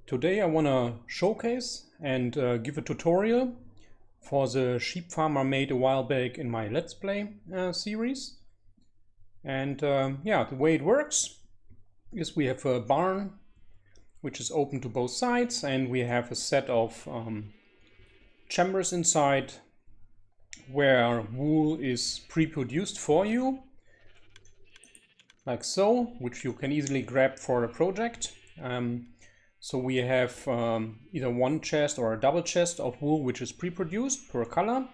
Today I want to showcase and give a tutorial for the sheep farm I made a while back in my Let's Play series. And yeah, the way it works is we have a barn which is open to both sides, and we have a set of chambers inside where wool is pre-produced for you, like so, which you can easily grab for a project. So we have either one chest or a double chest of wool which is pre-produced per color.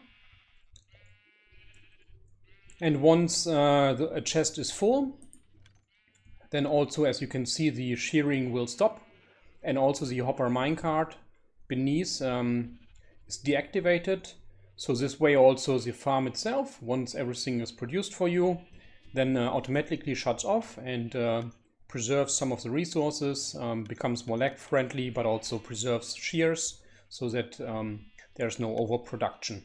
And once a chest is full, then also, as you can see, the shearing will stop, and also the hopper minecart beneath is deactivated. So this way also the farm itself, once everything is produced for you, then automatically shuts off and preserves some of the resources, becomes more lag friendly, but also preserves shears so that there's no overproduction.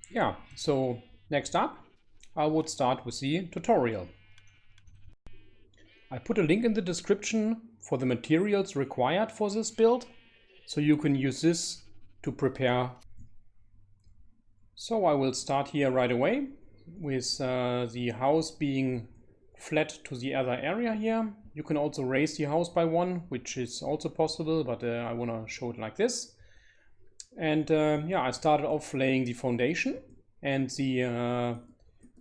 Yeah, so next up I would start with the tutorial. I put a link in the description for the materials required for this build, so you can use this to prepare. So I will start here right away with the house being flat to the other area here. You can also raise the house by one, which is also possible, but I want to show it like this. And yeah, I started off laying the foundation, and the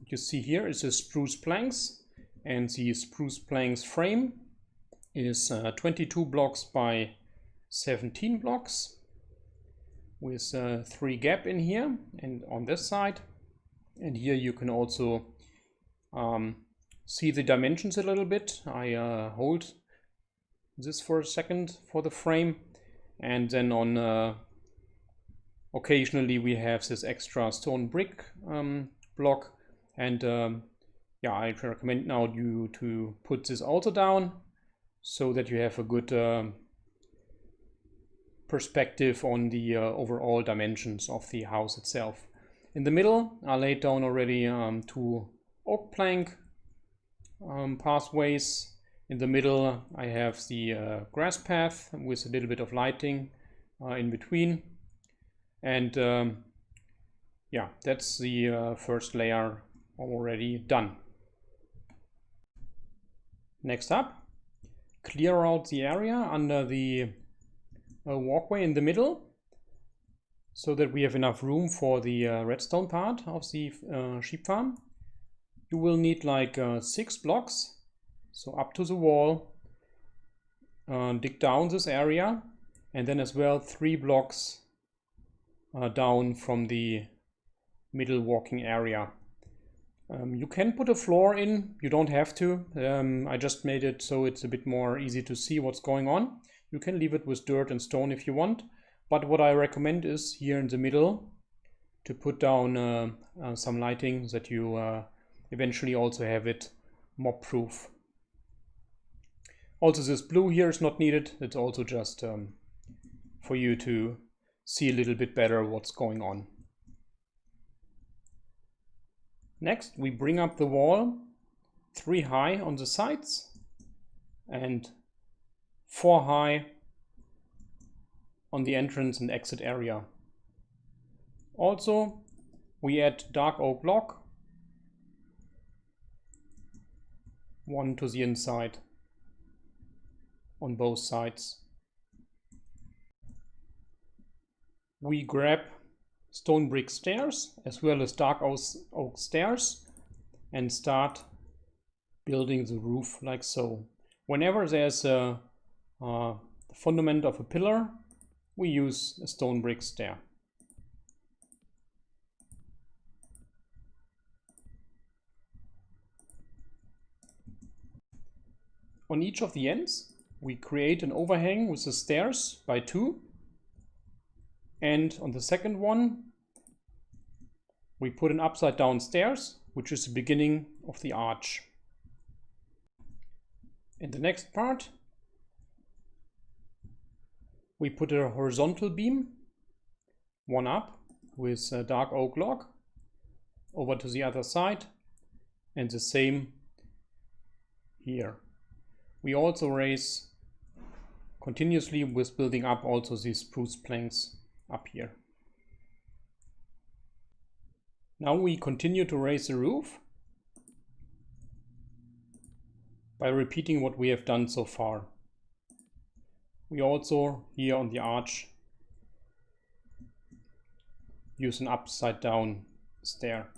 you see here is the spruce planks, and the spruce planks frame is 22 blocks by 17 blocks with 3 gap in here and on this side. And here you can also see the dimensions a little bit. I hold this for a second for the frame, and then on occasionally we have this extra stone brick block, and yeah, I recommend now you to put this also down so that you have a good perspective on the overall dimensions of the house itself. In the middle I laid down already 2 oak plank pathways. In the middle I have the grass path with a little bit of lighting in between, and yeah, that's the first layer already done. Next up, clear out the area under the walkway in the middle so that we have enough room for the redstone part of the sheep farm. You will need like 6 blocks, so up to the wall, dig down this area, and then as well 3 blocks down from the middle walking area. You can put a floor in, you don't have to. I just made it so it's a bit more easy to see what's going on. You can leave it with dirt and stone if you want, but what I recommend is here in the middle to put down some lighting so that you eventually also have it mob proof. Also, this blue here is not needed. It's also just for you to see a little bit better what's going on. Next, we bring up the wall 3 high on the sides and 4 high on the entrance and exit area. Also, we add dark oak block, 1 to the inside on both sides. We grab stone brick stairs as well as dark oak stairs and start building the roof like so. Whenever there's a fundament of a pillar, we use a stone brick stair. On each of the ends we create an overhang with the stairs by 2. And on the second one, we put an upside down stairs, which is the beginning of the arch. In the next part, we put a horizontal beam, 1 up with a dark oak log over to the other side, and the same here. We also raise continuously with building up also these spruce planks up here. Now we continue to raise the roof by repeating what we have done so far. We also here on the arch use an upside down stair.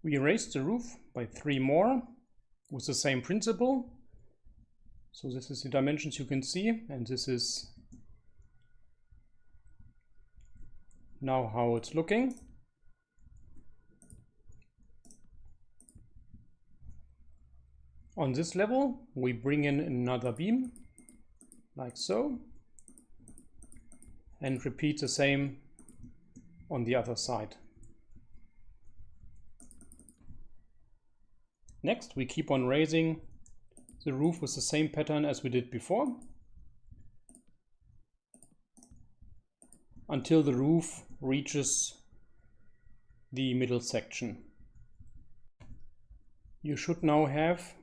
We raised the roof by 3 more with the same principle. So this is the dimensions you can see, and this is now how it's looking. On this level we bring in another beam like so and repeat the same on the other side. Next we keep on raising the roof with the same pattern as we did before until the roof reaches the middle section. You should now have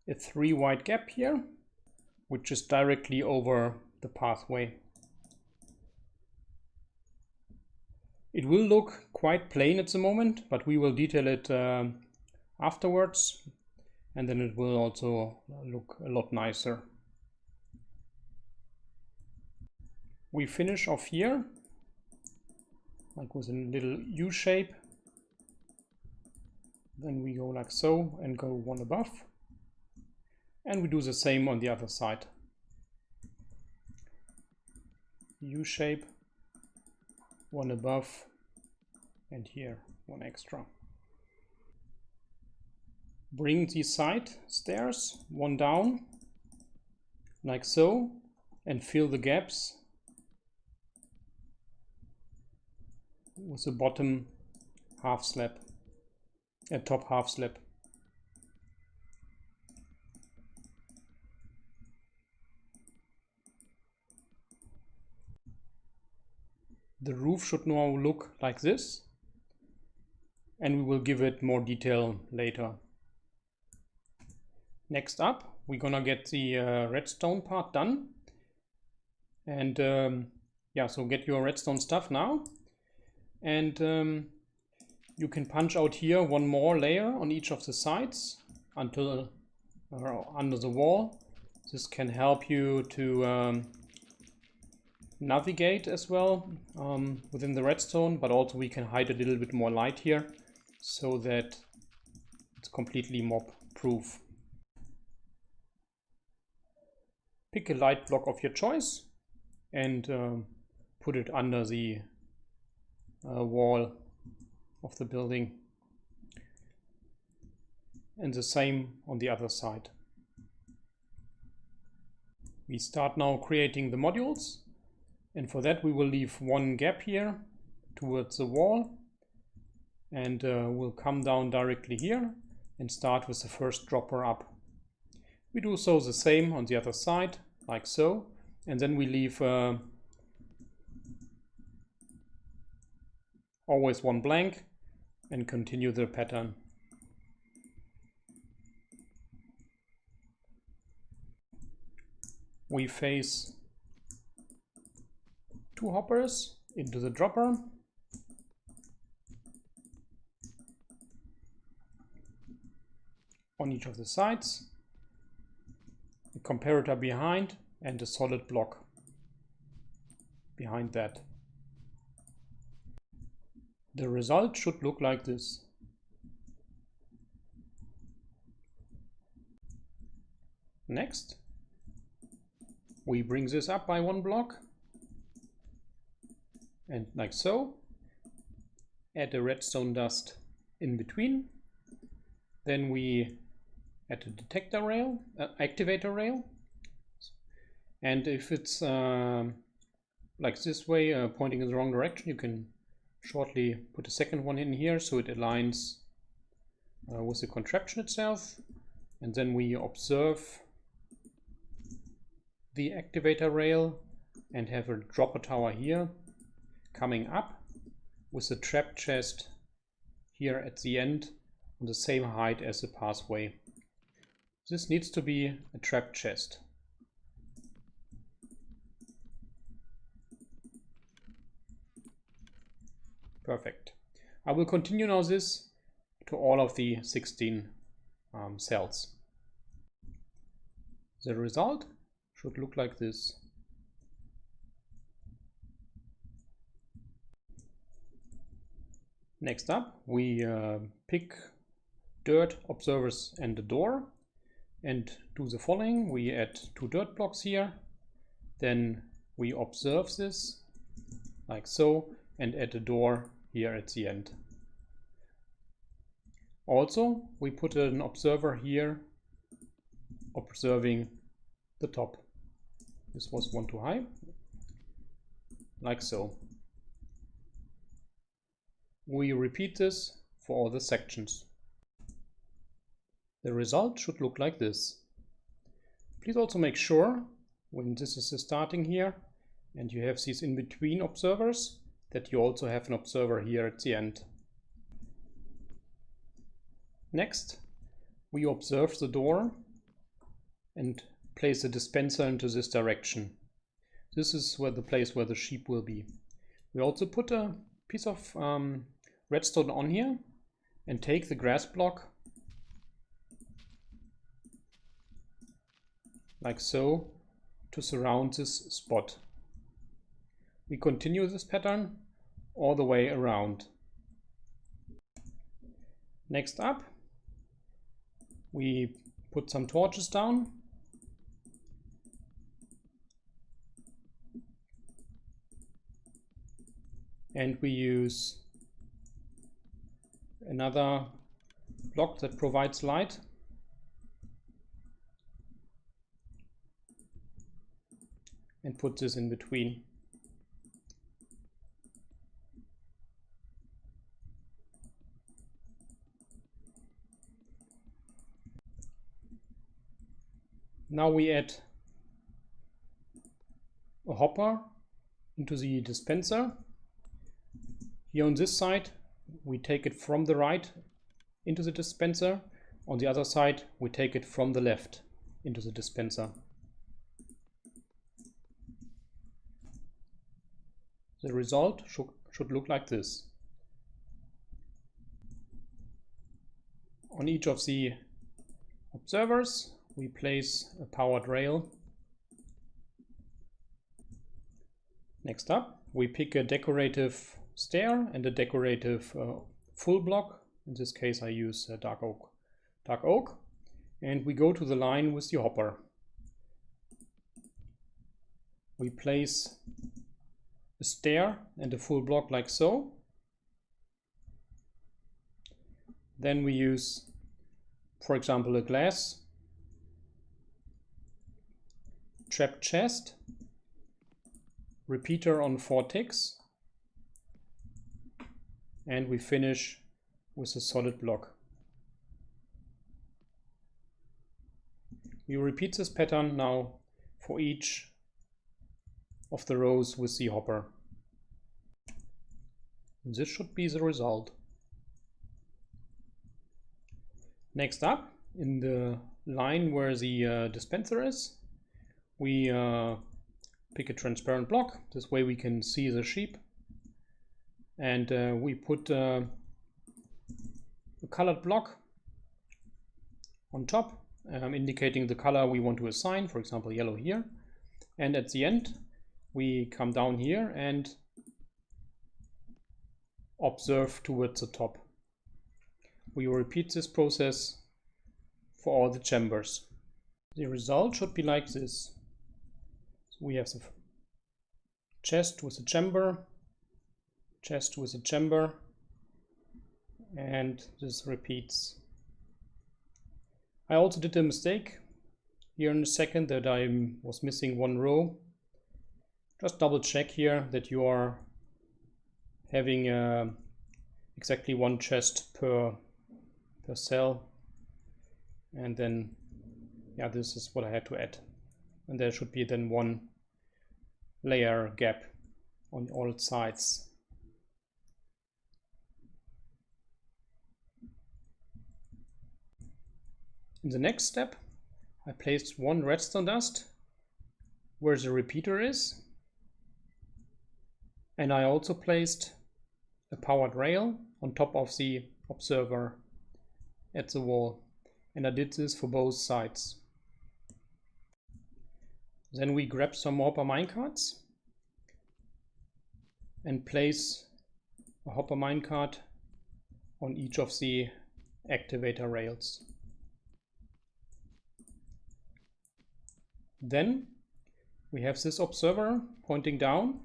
a 3 wide gap here, which is directly over the pathway. It will look quite plain at the moment, but we will detail it afterwards, and then it will also look a lot nicer. We finish off here like with a little U shape, then we go like so and go one above, and we do the same on the other side. U shape, one above, and here one extra. Bring the side stairs one down like so and fill the gaps with the bottom half slab and top half slab. The roof should now look like this, and we will give it more detail later. Next up, we're gonna get the redstone part done. And yeah, so get your redstone stuff now. And you can punch out here one more layer on each of the sides until under the wall. This can help you to navigate as well within the redstone, but also we can hide a little bit more light here so that it's completely mob proof. Pick a light block of your choice and put it under the wall of the building, and the same on the other side. We start now creating the modules, and for that we will leave one gap here towards the wall, and we'll come down directly here and start with the first dropper up. We do so the same on the other side like so, and then we leave always one blank and continue the pattern. We face 2 hoppers into the dropper. On each of the sides, a comparator behind and a solid block behind that. The result should look like this. Next, we bring this up by 1 block and like so, add a redstone dust in between. Then we add a detector rail, activator rail, and if it's like this way, pointing in the wrong direction, you can shortly put a second one in here so it aligns with the contraption itself. And then we observe the activator rail and have a dropper tower here coming up with the trap chest here at the end on the same height as the pathway. This needs to be a trap chest. Perfect. I will continue now this to all of the 16 cells. The result should look like this. Next up, we pick dirt, observers and the door and do the following. We add 2 dirt blocks here, then we observe this like so and add a door here at the end. Also, we put an observer here observing the top. This was one too high, like so. We repeat this for all the sections. The result should look like this. Please also make sure when this is starting here and you have these in between observers that you also have an observer here at the end. Next, we observe the door and place a dispenser into this direction. This is where the place where the sheep will be. We also put a piece of redstone on here and take the grass block like so to surround this spot. We continue this pattern all the way around. Next up, we put some torches down and we use another block that provides light and put this in between. Now we add a hopper into the dispenser. Here on this side, we take it from the right into the dispenser. On the other side, we take it from the left into the dispenser. The result should look like this. On each of the observers, we place a powered rail. Next up, we pick a decorative stair and a decorative full block. In this case, I use dark oak. And we go to the line with the hopper. We place a stair and a full block like so. Then we use, for example, a glass trap chest, repeater on 4 ticks, and we finish with a solid block. We repeat this pattern now for each of the rows with the hopper. And this should be the result. Next up, in the line where the dispenser is, we pick a transparent block. This way we can see the sheep. And we put a colored block on top, indicating the color we want to assign, for example, yellow here. And at the end, we come down here and observe towards the top. We repeat this process for all the chambers. The result should be like this. So we have the chest with a chamber, chest with a chamber, and this repeats. I also did a mistake here in a second that I was missing one row. Just double check here that you are having exactly one chest per cell, and then yeah, this is what I had to add, and there should be then one layer gap on all sides. In the next step, I placed one redstone dust where the repeater is, and I also placed a powered rail on top of the observer at the wall, and I did this for both sides. Then we grab some hopper minecarts and place a hopper minecart on each of the activator rails. Then we have this observer pointing down.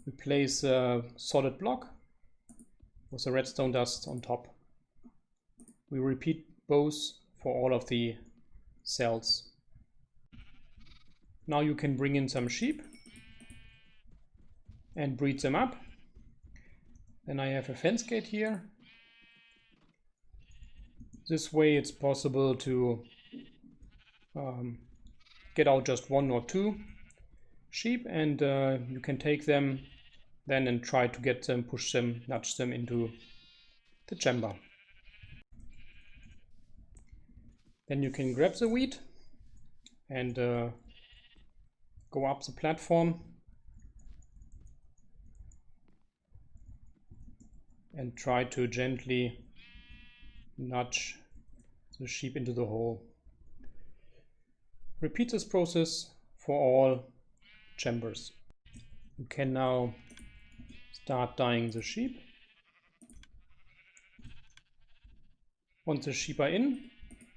We place a solid block with a redstone dust on top. We repeat both for all of the cells. Now you can bring in some sheep and breed them up. Then I have a fence gate here. This way it's possible to get out just one or two sheep, and you can take them then and try to get them, push them, nudge them into the chamber. Then you can grab the wheat and go up the platform and try to gently nudge the sheep into the hole. Repeat this process for all chambers. You can now start dyeing the sheep. Once the sheep are in,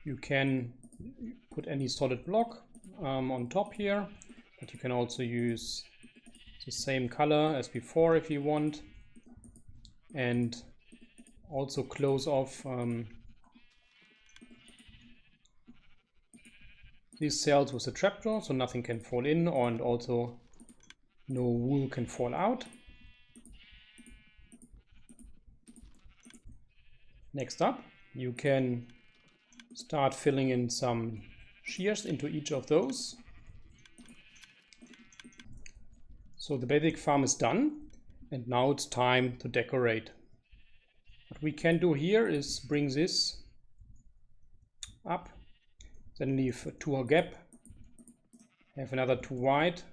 you can put any solid block on top here, but you can also use the same color as before if you want, and also close off these cells with a trapdoor so nothing can fall in, and also no wool can fall out. Next up, you can start filling in some shears into each of those. So the basic farm is done, and now it's time to decorate. What we can do here is bring this up, then leave a 2 gap, have another 2 wide,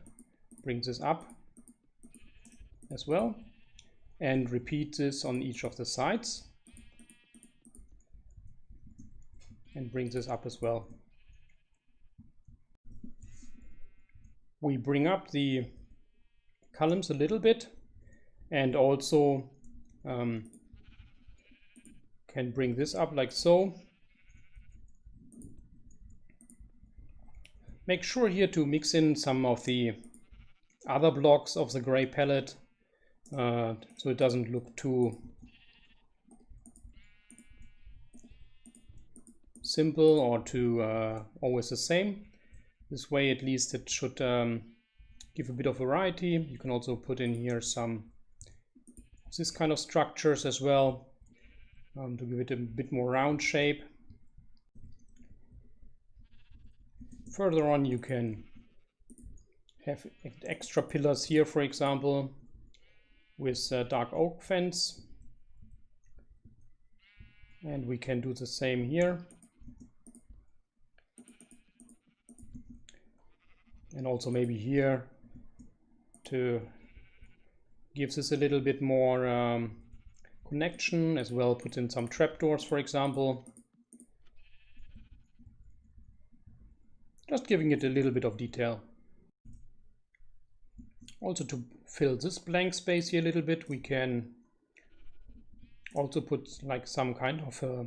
bring this up as well, and repeat this on each of the sides and bring this up as well. We bring up the columns a little bit, and also can bring this up like so. Make sure here to mix in some of the other blocks of the gray palette so it doesn't look too simple or too always the same. This way at least it should give a bit of variety. You can also put in here some of this kind of structures as well to give it a bit more round shape. Further on you can have extra pillars here, for example, with dark oak fence, and we can do the same here. And also maybe here to give this a little bit more connection as well, put in some trapdoors, for example. Just giving it a little bit of detail. Also to fill this blank space here a little bit, we can also put like some kind of a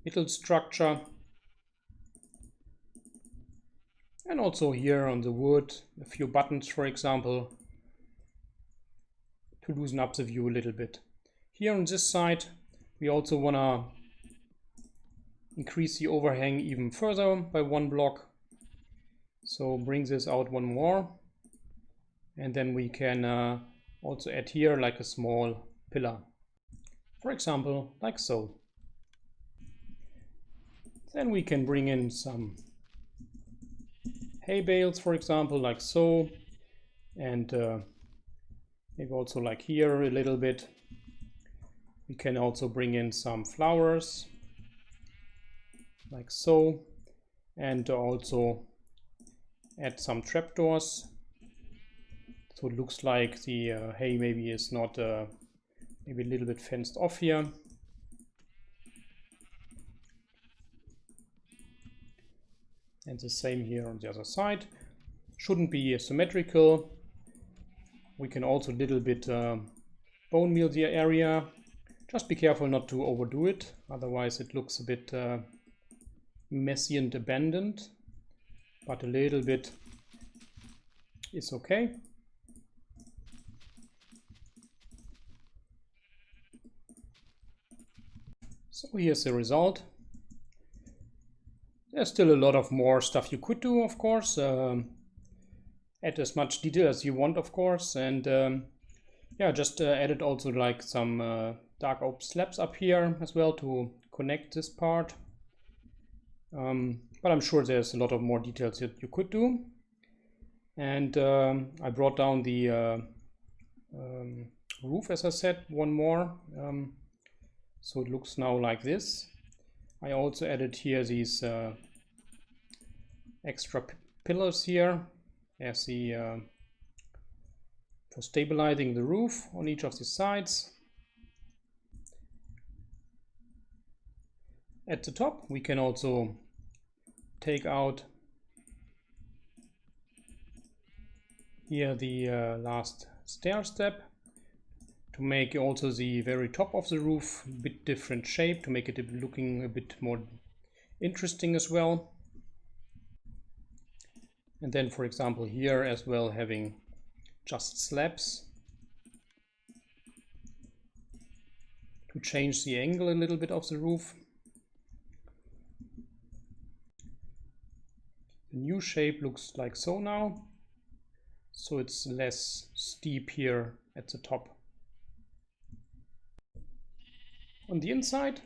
little structure. And also here on the wood, a few buttons, for example, to loosen up the view a little bit. Here on this side, we also want to increase the overhang even further by 1 block. So bring this out 1 more. And then we can also add here like a small pillar. For example, like so. Then we can bring in some hay bales, for example, like so. And maybe also like here a little bit. We can also bring in some flowers. like so, and also add some trapdoors, so it looks like the hay maybe is not maybe a little bit fenced off here. And the same here on the other side. Shouldn't be symmetrical. We can also a little bit bone meal the area. Just be careful not to overdo it, otherwise it looks a bit messy and abandoned, but a little bit is okay. So here's the result. There's still a lot of more stuff you could do, of course. Add as much detail as you want, of course, and yeah, just added also like some dark oak slabs up here as well to connect this part. But I'm sure there's a lot of more details that you could do. And I brought down the roof, as I said, one more. So it looks now like this. I also added here these extra pillars here as the for stabilizing the roof on each of the sides. At the top we can also take out here the last stair step to make also the very top of the roof a bit different shape, to make it looking a bit more interesting as well. And then, for example, here as well, having just slabs to change the angle a little bit of the roof. The new shape looks like so now, so it's less steep here at the top. On the inside,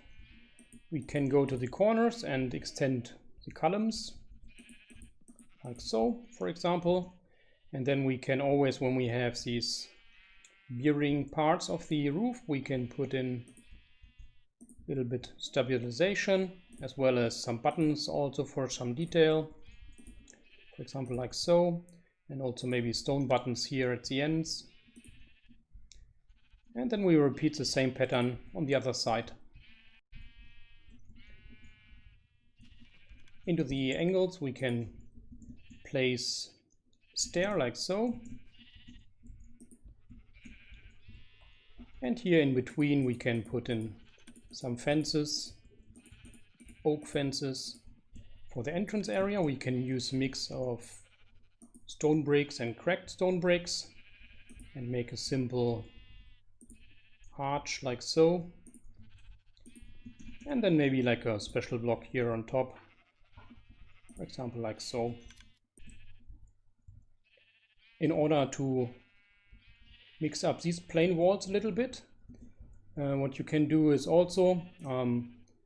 we can go to the corners and extend the columns, like so, for example. And then we can always, when we have these bearing parts of the roof, we can put in a little bit stabilization, as well as some buttons also for some detail, for example, like so, and also maybe stone buttons here at the ends. And then we repeat the same pattern on the other side. Into the angles we can place stair like so. And here in between we can put in some fences, oak fences. For the entrance area we can use a mix of stone bricks and cracked stone bricks and make a simple arch like so, and then maybe like a special block here on top, for example, like so. In order to mix up these plain walls a little bit, what you can do is also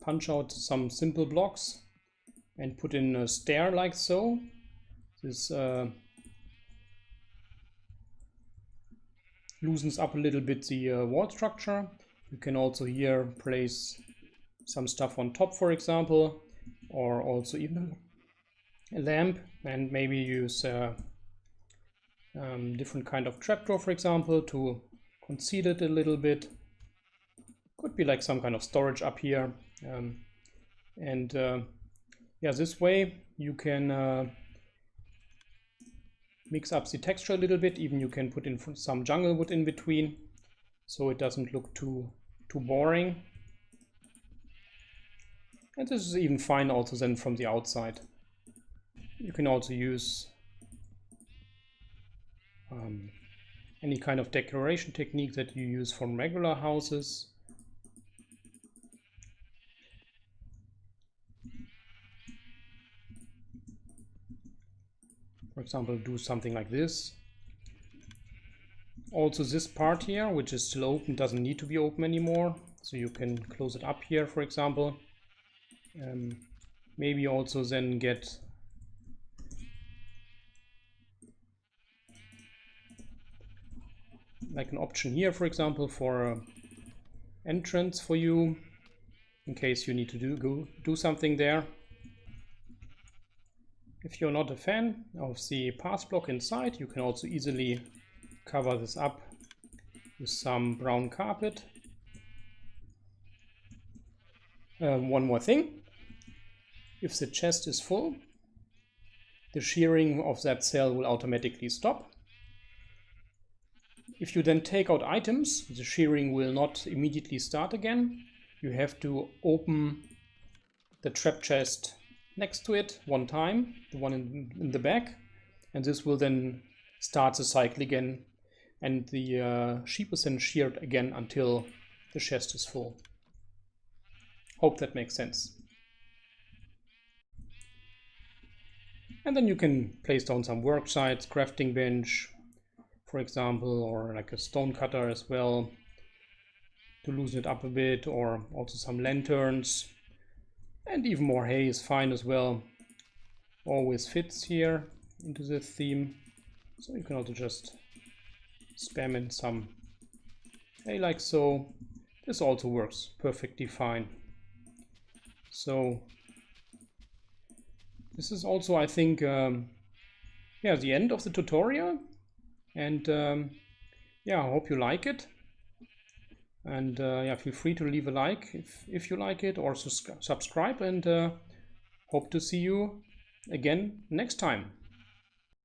punch out some simple blocks and put in a stair like so. This loosens up a little bit the wall structure. You can also here place some stuff on top, for example, or also even a lamp, and maybe use different kind of trapdoor, for example, to conceal it a little bit. Could be like some kind of storage up here, yeah, this way you can mix up the texture a little bit. Even you can put in some jungle wood in between, so it doesn't look too boring. And this is even fine also then from the outside. You can also use any kind of decoration technique that you use from regular houses. For example, do something like this. Also this part here, which is still open, doesn't need to be open anymore, so you can close it up here, for example. Maybe also then get like an option here, for example, for entrance for you, in case you need to do something there. If you're not a fan of the path block inside, you can also easily cover this up with some brown carpet. One more thing, if the chest is full, the shearing of that cell will automatically stop. If you then take out items, the shearing will not immediately start again. You have to open the trap chest next to it one time, the one in the back, and this will then start the cycle again, and the sheep is then sheared again until the chest is full. Hope that makes sense. And then you can place down some work sites, crafting bench, for example, or like a stone cutter as well to loosen it up a bit, or also some lanterns. And even more hay is fine as well. Always fits here into this theme. So you can also just spam in some hay like so. This also works perfectly fine. So this is also, I think, yeah, the end of the tutorial. And yeah, I hope you like it. And yeah, feel free to leave a like if you like it, or subscribe, and hope to see you again next time.